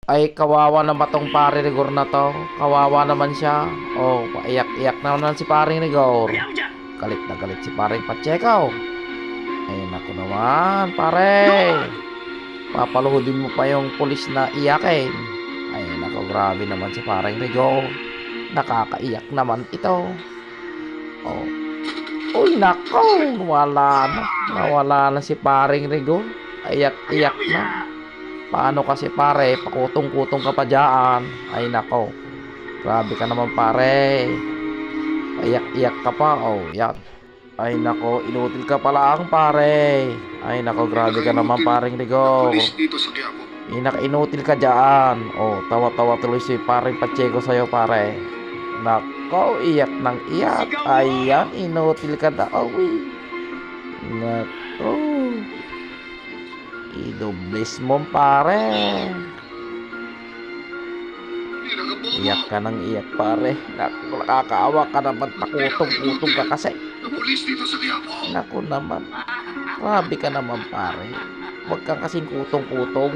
Ay, kawawa naman tong pare Rigor na to. Kawawa naman siya. Oh, paiyak-iyak naman si paring Rigor. Galit na galit si paring Pacheco. Ay, naku naman, pare. Papaluhudin mo pa yung pulis na iyakin. Ay, naku, grabe naman si paring Rigor. Nakakaiyak naman ito. Oh. Uy, nako. Wala na. Nawala na si paring Rigor. Iyak-iyak na. Paano kasi pare, pakutong-kutong ka pa dyan. Ay nako, grabe ka naman pare. Iyak-iyak ka pa, oh yan. Ay nako, inutil ka pala ang pare. Ay nako, grabe ka naman paring Rigor. Inutil ka dyan. Oh, tawa-tawa tuloy si paring Pacheco sa'yo pare. Nako, iyak ng iyak. Ayan, inutil ka daw eh. Nako, idobles mo pare. Iyak ka ng iyak pare. Naku, nakakaawa ka naman. Pakutong-kutong ka kasi. Naku naman, grabe ka naman pare. Huwag kang kasing kutong-kutong.